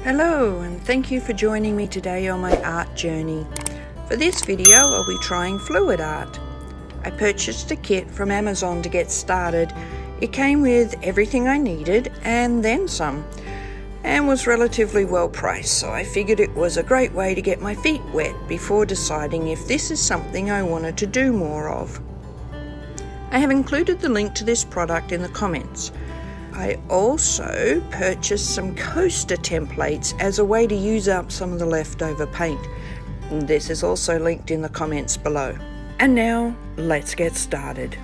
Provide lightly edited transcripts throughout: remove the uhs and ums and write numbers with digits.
Hello, and thank you for joining me today on my art journey. For this video I'll be trying fluid art. I purchased a kit from Amazon to get started. It came with everything I needed and then some, and was relatively well priced, so I figured it was a great way to get my feet wet before deciding if this is something I wanted to do more of. I have included the link to this product in the comments. I also purchased some coaster templates as a way to use up some of the leftover paint. This is also linked in the comments below. And now, let's get started.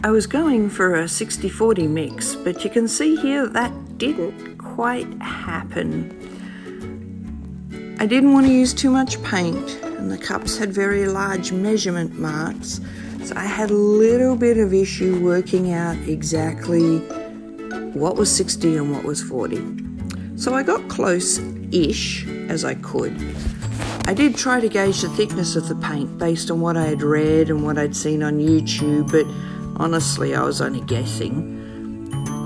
I was going for a 60-40 mix, but you can see here that didn't quite happen. I didn't want to use too much paint, and the cups had very large measurement marks, so I had a little bit of issue working out exactly what was 60 and what was 40. So I got close-ish as I could. I did try to gauge the thickness of the paint based on what I had read and what I'd seen on YouTube, but honestly, I was only guessing.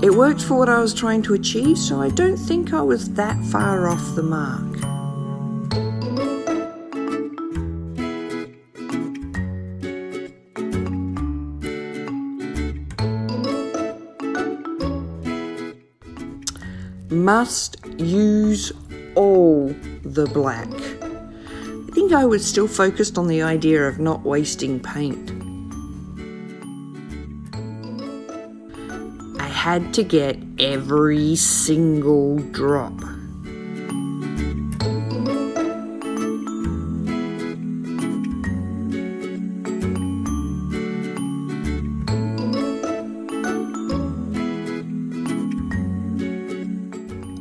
It worked for what I was trying to achieve, so I don't think I was that far off the mark. Must use all the black. I think I was still focused on the idea of not wasting paint. Had to get every single drop.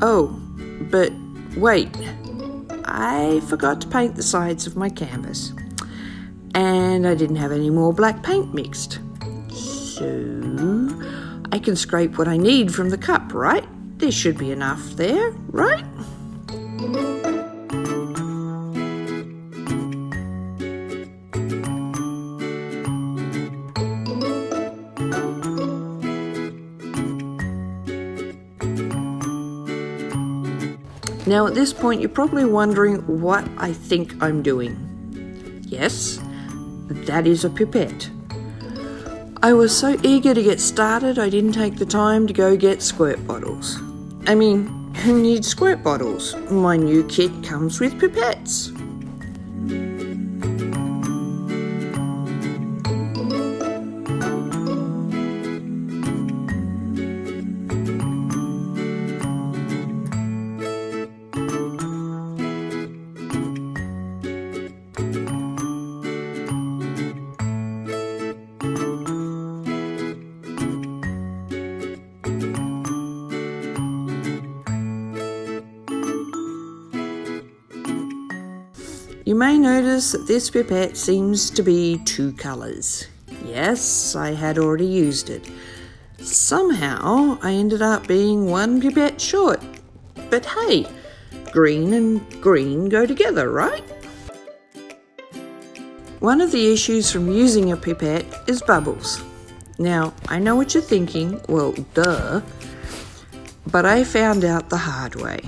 Oh, but wait, I forgot to paint the sides of my canvas, and I didn't have any more black paint mixed, so I can scrape what I need from the cup, right? There should be enough there, right? Now at this point you're probably wondering what I think I'm doing. Yes, that is a pipette. I was so eager to get started, I didn't take the time to go get squirt bottles. I mean, who needs squirt bottles? My new kit comes with pipettes. You may notice that this pipette seems to be two colours. Yes, I had already used it. Somehow I ended up being one pipette short. But hey, green and green go together, right? One of the issues from using a pipette is bubbles. Now, I know what you're thinking, well, duh, but I found out the hard way.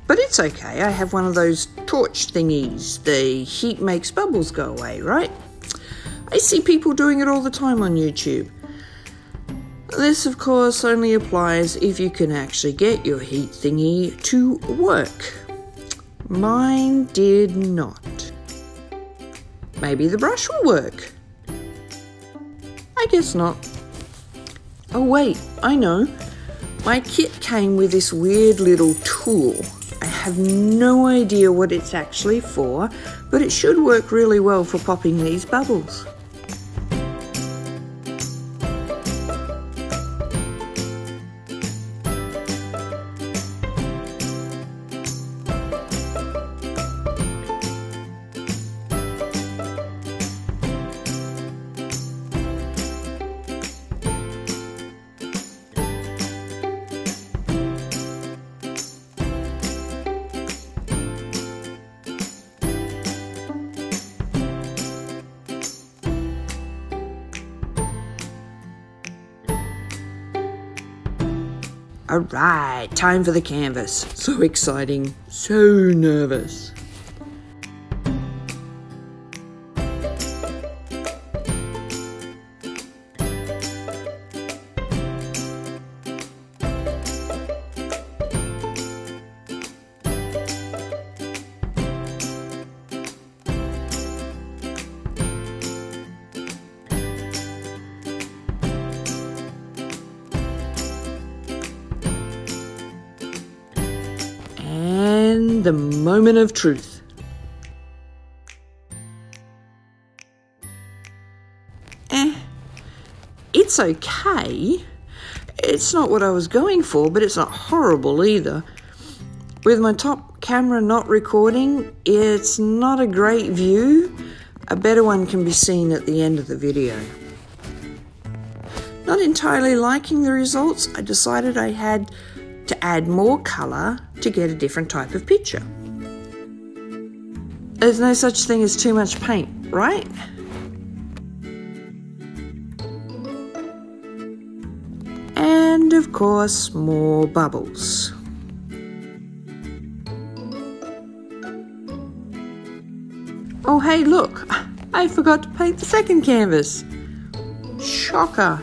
But it's okay, I have one of those torch thingies. The heat makes bubbles go away, right? I see people doing it all the time on YouTube. This, of course, only applies if you can actually get your heat thingy to work. Mine did not. Maybe the brush will work. I guess not. Oh wait, I know. My kit came with this weird little tool. I have no idea what it's actually for, but it should work really well for popping these bubbles. Alright, time for the canvas. So exciting, so nervous. And the moment of truth. It's okay. It's not what I was going for, but it's not horrible either. With my top camera not recording, it's not a great view. A better one can be seen at the end of the video. Not entirely liking the results, I decided I had to add more colour to get a different type of picture. There's no such thing as too much paint, right? And of course, more bubbles. Oh hey, look, I forgot to paint the second canvas. Shocker.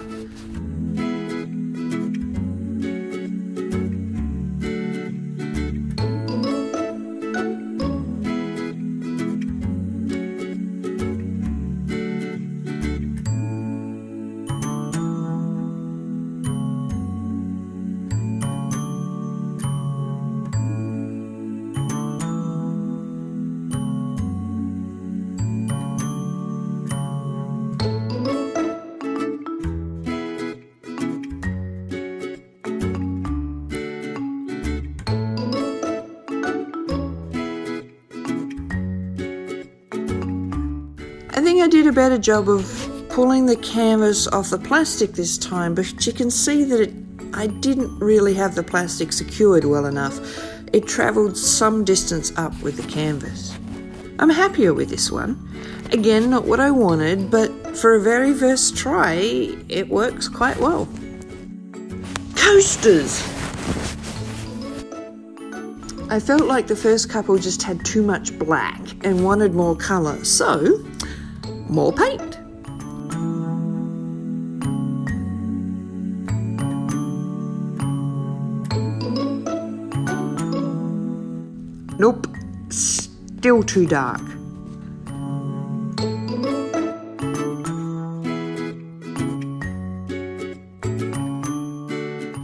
I think I did a better job of pulling the canvas off the plastic this time, but you can see that I didn't really have the plastic secured well enough. It travelled some distance up with the canvas. I'm happier with this one. Again, not what I wanted, but for a very first try, it works quite well. Coasters! I felt like the first couple just had too much black and wanted more colour, so more paint. Nope, still too dark.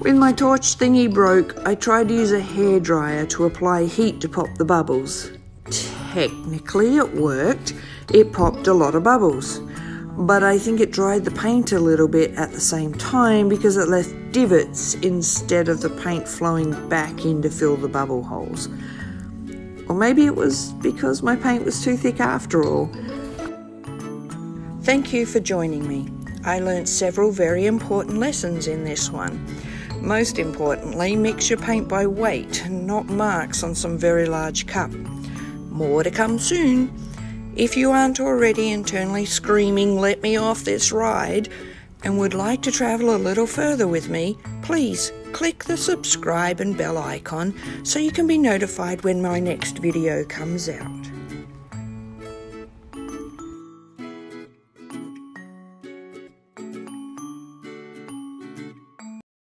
When my torch thingy broke, I tried to use a hairdryer to apply heat to pop the bubbles. Technically it worked. It popped a lot of bubbles, but I think it dried the paint a little bit at the same time because it left divots instead of the paint flowing back in to fill the bubble holes. Or maybe it was because my paint was too thick after all. Thank you for joining me. I learnt several very important lessons in this one. Most importantly, mix your paint by weight and not marks on some very large cup. More to come soon. If you aren't already internally screaming, "Let me off this ride," and would like to travel a little further with me, please click the subscribe and bell icon so you can be notified when my next video comes out.